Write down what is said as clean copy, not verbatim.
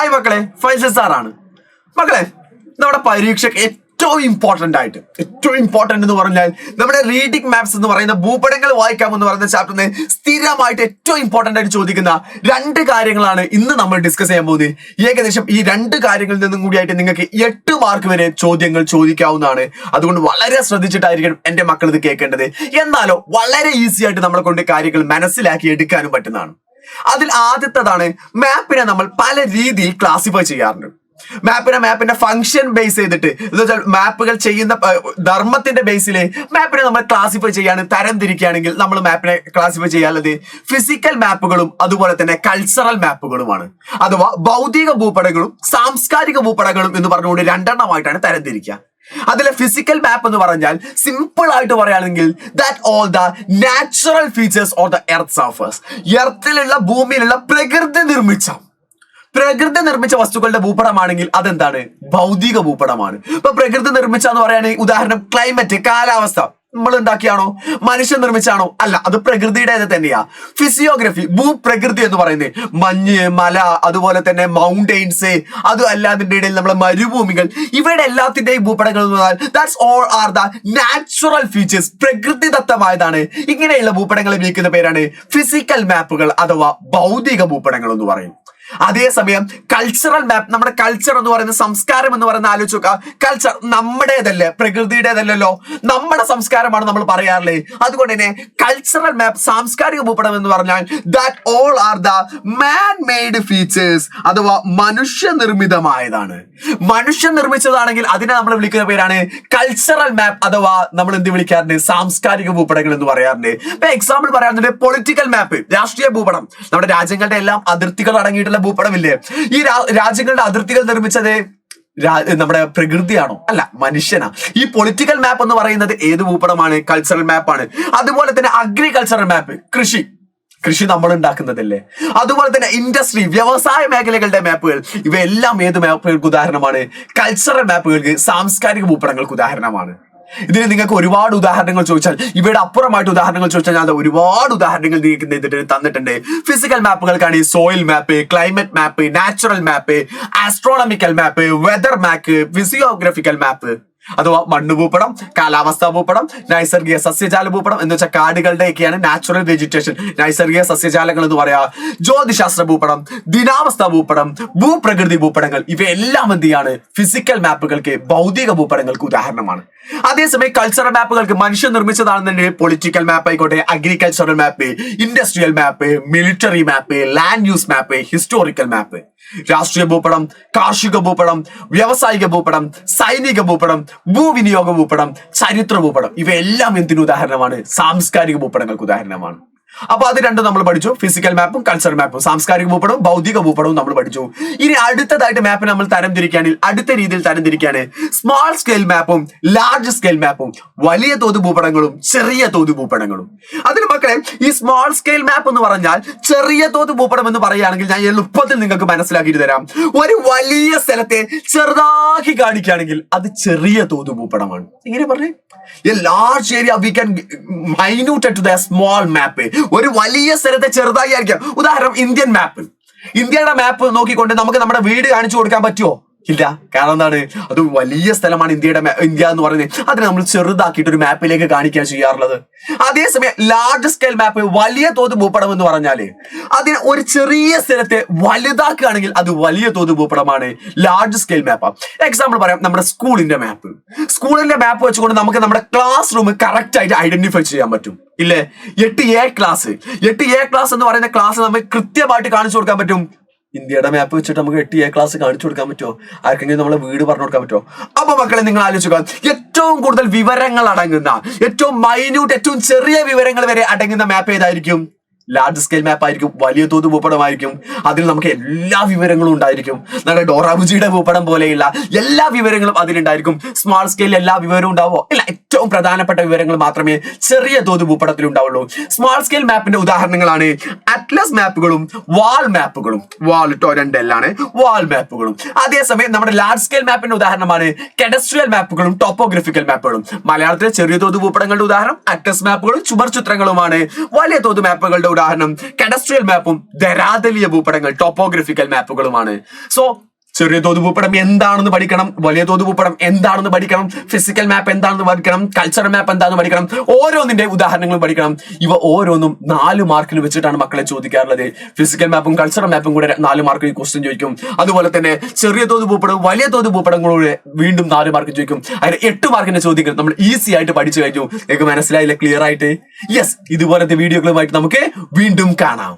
Hi മക്കളെ, ഫൈസൽ സാറാണ്. മക്കളെ, നമ്മുടെ പരീക്ഷയ്ക്ക് ഏറ്റവും ഇമ്പോർട്ടന്റ് എന്ന് പറഞ്ഞാൽ നമ്മുടെ റീഡിംഗ് മാപ്സ് എന്ന് പറയുന്ന ഭൂപടങ്ങൾ വായിക്കാമെന്ന് പറയുന്ന ചാപ്റ്ററിന് സ്ഥിരമായിട്ട് ഏറ്റവും ഇമ്പോർട്ടന്റ് ആയിട്ട് ചോദിക്കുന്ന രണ്ട് കാര്യങ്ങളാണ് ഇന്ന് നമ്മൾ ഡിസ്കസ് ചെയ്യാൻ പോകുന്നത്. ഏകദേശം ഈ രണ്ട് കാര്യങ്ങളിൽ നിന്നും കൂടിയായിട്ട് നിങ്ങൾക്ക് 8 മാർക്ക് വരെ ചോദ്യങ്ങൾ ചോദിക്കാവുന്നതാണ്. അതുകൊണ്ട് വളരെ ശ്രദ്ധിച്ചിട്ടായിരിക്കും എന്റെ മക്കൾ ഇത് കേൾക്കേണ്ടത്. എന്നാലോ വളരെ ഈസി ആയിട്ട് നമ്മളെ കൊണ്ട് കാര്യങ്ങൾ മനസ്സിലാക്കി എടുക്കാനും പറ്റുന്നതാണ്. അതിൽ ആദ്യത്തേതാണ്, മാപ്പിനെ നമ്മൾ പല രീതിയിൽ ക്ലാസിഫൈ ചെയ്യാറുണ്ട്. മാപ്പിന്റെ ഫംഗ്ഷൻ ബേസ് ചെയ്തിട്ട് എന്ന് വെച്ചാൽ മാപ്പുകൾ ചെയ്യുന്ന ധർമ്മത്തിന്റെ ബേസിൽ മാപ്പിനെ നമ്മൾ ക്ലാസിഫൈ ചെയ്യാണ്, തരം തിരിക്കുകയാണെങ്കിൽ നമ്മൾ മാപ്പിനെ ക്ലാസിഫൈ ചെയ്യാനുള്ളത് ഫിസിക്കൽ മാപ്പുകളും അതുപോലെ തന്നെ കൾച്ചറൽ മാപ്പുകളുമാണ്. അഥവാ ഭൗതിക ഭൂപടങ്ങളും സാംസ്കാരിക ഭൂപടങ്ങളും എന്ന് പറഞ്ഞുകൊണ്ട് രണ്ടെണ്ണമായിട്ടാണ് തരം തിരിക്കുക. അതിലെ ഫിസിക്കൽ മാപ്പ് എന്ന് പറഞ്ഞാൽ സിമ്പിൾ ആയിട്ട് പറയുകയാണെങ്കിൽ that all the natural features of the earth surface, എർത്തിലുള്ള ഭൂമിയിലുള്ള പ്രകൃതി നിർമ്മിച്ച വസ്തുക്കളുടെ ഭൂപടമാണെങ്കിൽ അതെന്താണ്? ഭൗതിക ഭൂപടമാണ്. ഇപ്പൊ പ്രകൃതി നിർമ്മിച്ച എന്ന് പറയുകയാണെങ്കിൽ ഉദാഹരണം ക്ലൈമറ്റ്, കാലാവസ്ഥ നമ്മൾ ഉണ്ടാക്കിയാണോ മനുഷ്യൻ നിർമ്മിച്ചാണോ? അല്ല, അത് പ്രകൃതിയുടേത് തന്നെയാ. ഫിസിയോഗ്രഫി, ഭൂപ്രകൃതി എന്ന് പറയുന്നത് മഞ്ഞ്, മല, അതുപോലെ തന്നെ മൗണ്ടെയിൻസ്, അതും അല്ലാതിന്റെ ഇടയിൽ നമ്മളെ മരുഭൂമികൾ, ഇവയുടെ എല്ലാത്തിന്റെയും ഭൂപടങ്ങൾ എന്ന് പറഞ്ഞാൽ that's all are the natural features, പ്രകൃതിദത്തമായതാണ്. ഇങ്ങനെയുള്ള ഭൂപടങ്ങളെ വിളിക്കുന്ന പേരാണ് ഫിസിക്കൽ മാപ്പുകൾ അഥവാ ഭൗതിക ഭൂപടങ്ങൾ എന്ന് പറയും. അതേസമയം കൾച്ചറൽ മാപ്പ്, നമ്മുടെ കൾച്ചർ എന്ന് പറയുന്ന സംസ്കാരം എന്ന് പറയുന്ന ആലോചിച്ച് നോക്കുക. കൾച്ചർ നമ്മുടേതല്ലേ, പ്രകൃതിയുടേതല്ലല്ലോ, നമ്മുടെ സംസ്കാരമാണ് നമ്മൾ പറയാറില്ലേ. അതുകൊണ്ട് തന്നെ കൾച്ചറൽ മാപ്പ്, സാംസ്കാരിക ഭൂപടം എന്ന് പറഞ്ഞാൽ that all are the man made features അഥവാ മനുഷ്യനിർമ്മിതമായതാണ്. മനുഷ്യൻ നിർമ്മിച്ചതാണെങ്കിൽ അതിനെ നമ്മൾ വിളിക്കുന്ന പേരാണ് കൾച്ചറൽ മാപ്പ് അഥവാ നമ്മൾ എന്ത് വിളിക്കാറുണ്ട്? സാംസ്കാരിക ഭൂപടങ്ങൾ എന്ന് പറയാറുണ്ട്. ഇപ്പൊ എക്സാമ്പിൾ പറയാറുണ്ട് പൊളിറ്റിക്കൽ മാപ്പ്, രാഷ്ട്രീയ ഭൂപടം. നമ്മുടെ രാജ്യങ്ങളുടെ എല്ലാം അതിർത്തികൾ അടങ്ങിയിട്ടുള്ള ഭൂപടമില്ലേ? ഈ രാജ്യങ്ങളുടെ അതിർത്തികൾ നിർമ്മിച്ചത് നമ്മുടെ പ്രകൃതിയാണോ? അല്ല, മനുഷ്യനാ. ഈ പൊളിറ്റിക്കൽ മാപ്പ് എന്ന് പറയുന്നത് ഏത് ഭൂപടമാണ്? കൾച്ചറൽ മാപ്പാണ്. അതുപോലെ തന്നെ അഗ്രികൾച്ചറൽ മാപ്പ്, കൃഷി നമ്മൾ ഉണ്ടാക്കുന്നതല്ലേ. അതുപോലെ തന്നെ ഇൻഡസ്ട്രി, വ്യവസായ മേഖലകളുടെ മാപ്പുകൾ, ഇവയെല്ലാം ഏത് മാപ്പുകൾക്ക് ഉദാഹരണമാണ്? കൾച്ചറൽ മാപ്പുകൾക്ക്, സാംസ്കാരിക ഭൂപടങ്ങൾക്ക് ഉദാഹരണമാണ്. ഇതിന് നിങ്ങൾക്ക് ഒരുപാട് ഉദാഹരണങ്ങൾ ചോദിച്ചാൽ, ഇവയുടെ അപ്പുറമായിട്ട് ഉദാഹരണങ്ങൾ ചോദിച്ചാൽ ഞാൻ ഒരുപാട് ഉദാഹരണങ്ങൾ നിങ്ങൾക്ക് തന്നിട്ടുണ്ട്. ഫിസിക്കൽ മാപ്പുകൾക്കാണ് ഈ സോയിൽ മാപ്പ്, ക്ലൈമറ്റ് മാപ്പ്, നാച്ചുറൽ മാപ്പ്, ആസ്ട്രോണമിക്കൽ മാപ്പ്, വെതർ മാപ്പ്, ഫിസിയോഗ്രഫിക്കൽ മാപ്പ് അഥവാ മണ്ണ് ഭൂപടം, കാലാവസ്ഥാ ഭൂപടം, നൈസർഗിക സസ്യജാല ഭൂപടം എന്ന് വെച്ചാൽ കാടുകളുടെയൊക്കെയാണ് നാച്ചുറൽ വെജിറ്റേഷൻ, നൈസർഗിക സസ്യജാലങ്ങൾ എന്ന് പറയാ. ജ്യോതിശാസ്ത്ര ഭൂപടം, ദിനാവസ്ഥ ഭൂപടം, ഭൂപ്രകൃതി ഭൂപടങ്ങൾ, ഇവയെല്ലാം എന്ത് ചെയ്യാണ്? ഫിസിക്കൽ മാപ്പുകൾക്ക്, ഭൗതിക ഭൂപടങ്ങൾക്ക് ഉദാഹരണമാണ്. അതേസമയം കൾച്ചറൽ മാപ്പുകൾക്ക് മനുഷ്യൻ നിർമ്മിച്ചതാണെന്നുണ്ടെങ്കിൽ പൊളിറ്റിക്കൽ മാപ്പ് ആയിക്കോട്ടെ, അഗ്രികൾച്ചറൽ മാപ്പ്, ഇൻഡസ്ട്രിയൽ മാപ്പ്, മിലിറ്ററി മാപ്പ്, ലാൻഡ് യൂസ് മാപ്പ്, ഹിസ്റ്റോറിക്കൽ മാപ്പ്. രാഷ്ട്രീയ ഭൂപടം, കാർഷിക ഭൂപടം, വ്യാവസായിക ഭൂപടം, സൈനിക ഭൂപടം, ഭൂവിനിയോഗ ഭൂപടം, ചരിത്ര ഭൂപടം, ഇവയെല്ലാം എന്തിനു ഉദാഹരണമാണ്? സാംസ്കാരിക ഭൂപടങ്ങൾക്ക് ഉദാഹരണമാണ്. അപ്പൊ അത് രണ്ടും നമ്മൾ പഠിച്ചു. ഫിസിക്കൽ മാപ്പും കൾച്ചറൽ മാപ്പും, സാംസ്കാരിക ഭൂപടവും ഭൗതിക ഭൂപടവും നമ്മൾ പഠിച്ചു. ഇനി അടുത്തതായിട്ട് മാപ്പ് നമ്മൾ തരംതിരിക്കുകയാണെങ്കിൽ അടുത്ത രീതിയിൽ തരംതിരിക്കുകയാണ് സ്മോൾ സ്കെയിൽ മാപ്പും ലാർജ് സ്കെയിൽ മാപ്പും, വലിയ തോത് ഭൂപടങ്ങളും ചെറിയ തോത് ഭൂപടങ്ങളും. അതിന് മക്കളെ, ഈ സ്മോൾ സ്കെയിൽ മാപ്പ് എന്ന് പറഞ്ഞാൽ ചെറിയ തോത് ഭൂപടം എന്ന് പറയുകയാണെങ്കിൽ ഞാൻ എളുപ്പത്തിൽ നിങ്ങൾക്ക് മനസ്സിലാക്കിയിട്ട് തരാം. ഒരു വലിയ സ്ഥലത്തെ ചെറുതാക്കി കാണിക്കുകയാണെങ്കിൽ അത് ചെറിയ തോത് ഭൂപടമാണ്. ഇങ്ങനെ പറഞ്ഞേ, a large area we can minute to the small map. ഒരു വലിയ സ്ഥലത്തെ ചെറുതായി ആയിരിക്കാം. ഉദാഹരണം ഇന്ത്യയുടെ മാപ്പ് നോക്കിക്കൊണ്ട് നമുക്ക് നമ്മുടെ വീട് കാണിച്ചു കൊടുക്കാൻ പറ്റുമോ? ഇല്ല. കാരണം എന്താണ്? അത് വലിയ സ്ഥലമാണ് ഇന്ത്യ എന്ന് പറയുന്നത്. അതിനെ നമ്മൾ ചെറുതാക്കിയിട്ട് ഒരു മാപ്പിലേക്ക് കാണിക്കാൻ ചെയ്യാറുള്ളത്. അതേസമയം ലാർജ് സ്കെയിൽ മാപ്പ്, വലിയ തോത് ഭൂപടം എന്ന് പറഞ്ഞാല് അതിന് ഒരു ചെറിയ സ്ഥലത്തെ വലുതാക്കുകയാണെങ്കിൽ അത് വലിയ തോത് ഭൂപടമാണ്, ലാർജ് സ്കെയിൽ മാപ്പാണ്. എക്സാമ്പിൾ പറയാം, നമ്മുടെ സ്കൂളിന്റെ മാപ്പ് വെച്ചുകൊണ്ട് നമുക്ക് നമ്മുടെ ക്ലാസ് റൂം കറക്റ്റ് ആയിട്ട് ഐഡന്റിഫൈ ചെയ്യാൻ പറ്റും. ഇല്ലേ? 8A ക്ലാസ് എന്ന് പറയുന്ന ക്ലാസ് നമുക്ക് കൃത്യമായിട്ട് കാണിച്ചു കൊടുക്കാൻ പറ്റും. ഇന്ത്യയുടെ മാപ്പ് വെച്ചിട്ട് നമുക്ക് 8A ക്ലാസ് കാണിച്ചു കൊടുക്കാൻ പറ്റുമോ? ആർക്കെങ്കിലും നമ്മളെ വീട് പറഞ്ഞു കൊടുക്കാൻ പറ്റുമോ? അപ്പൊ മക്കളെ, നിങ്ങൾ ആലോചിക്കുക, ഏറ്റവും കൂടുതൽ വിവരങ്ങൾ അടങ്ങുന്ന, ഏറ്റവും മൈന്യൂട്ട്, ഏറ്റവും ചെറിയ വിവരങ്ങൾ വരെ അടങ്ങുന്ന മാപ്പ് ഏതായിരിക്കും? ലാർജ് സ്കെയിൽ മാപ്പ് ആയിരിക്കും, വലിയ തോത് ഭൂപടമായിരിക്കും. അതിൽ നമുക്ക് എല്ലാ വിവരങ്ങളും ഉണ്ടായിരിക്കും. നമ്മുടെ ഡോറാബുജിയുടെ ഭൂപടം പോലെയുള്ള എല്ലാ വിവരങ്ങളും അതിലുണ്ടായിരിക്കും. സ്മാൾ സ്കെയിൽ എല്ലാ വിവരവും ഉണ്ടാവോ? ഇല്ല. ഏറ്റവും പ്രധാനപ്പെട്ട വിവരങ്ങൾ മാത്രമേ ചെറിയ തോത് ഭൂപടത്തിൽ ഉണ്ടാവുള്ളൂ. സ്മാൾ സ്കെയിൽ മാപ്പിന്റെ ഉദാഹരണങ്ങളാണ് അറ്റ്ലസ് മാപ്പുകളും വാൾ മാപ്പുകളും. വാൾ മാപ്പുകളും. അതേസമയം നമ്മുടെ ലാർജ് സ്കെയിൽ മാപ്പിന്റെ ഉദാഹരണമാണ് കഡസ്ട്രിയൽ മാപ്പുകളും ടോപ്പോഗ്രഫിക്കൽ മാപ്പുകളും. മലയാളത്തിലെ ചെറിയ തോത് ഭൂപടങ്ങളുടെ ഉദാഹരണം അറ്റ്ലസ് മാപ്പുകളും ചുമർ ചിത്രങ്ങളുമാണ്. വലിയ തോത് മാപ്പുകളുടെ ഉദാഹരണം കഡസ്ട്രിയൽ മാപ്പും ധരാതലീയ ഭൂപടങ്ങൾ ടോപ്പോഗ്രഫിക്കൽ മാപ്പുകളുമാണ്. സോ ചെറിയ തോത് ഭൂപടം എന്താണെന്ന് പഠിക്കണം, വലിയ തോത് ഭൂപടം എന്താണെന്ന് പഠിക്കണം, ഫിസിക്കൽ മാപ്പ് എന്താണെന്ന് പഠിക്കണം, കൾച്ചറൽ മാപ്പ് എന്താണെന്ന് പഠിക്കണം, ഓരോന്നിന്റെ ഉദാഹരണങ്ങളും പഠിക്കണം. ഇവ ഓരോന്നും 4 മാർക്കിന് വെച്ചിട്ടാണ് മക്കളെ ചോദിക്കാറുള്ളത്. ഫിസിക്കൽ മാപ്പും കൾച്ചറൽ മാപ്പും കൂടെ 4 മാർക്കിന് ക്വസ്റ്റ്യൻ ചോദിക്കും. അതുപോലെ തന്നെ ചെറിയ തോത് ഭൂപടവും വലിയ തോത് ഭൂപടങ്ങളൂടെ വീണ്ടും 4 മാർക്ക് ചോദിക്കും. അതിന് 8 മാർക്കിന്റെ ചോദ്യങ്ങൾ നമ്മൾ ഈസി ആയിട്ട് പഠിച്ചു കഴിഞ്ഞു. നിങ്ങൾക്ക് മനസ്സിലായില്ല? ക്ലിയർ ആയിട്ട്? യെസ്, ഇതുപോലത്തെ വീഡിയോകളുമായിട്ട് നമുക്ക് വീണ്ടും കാണാം.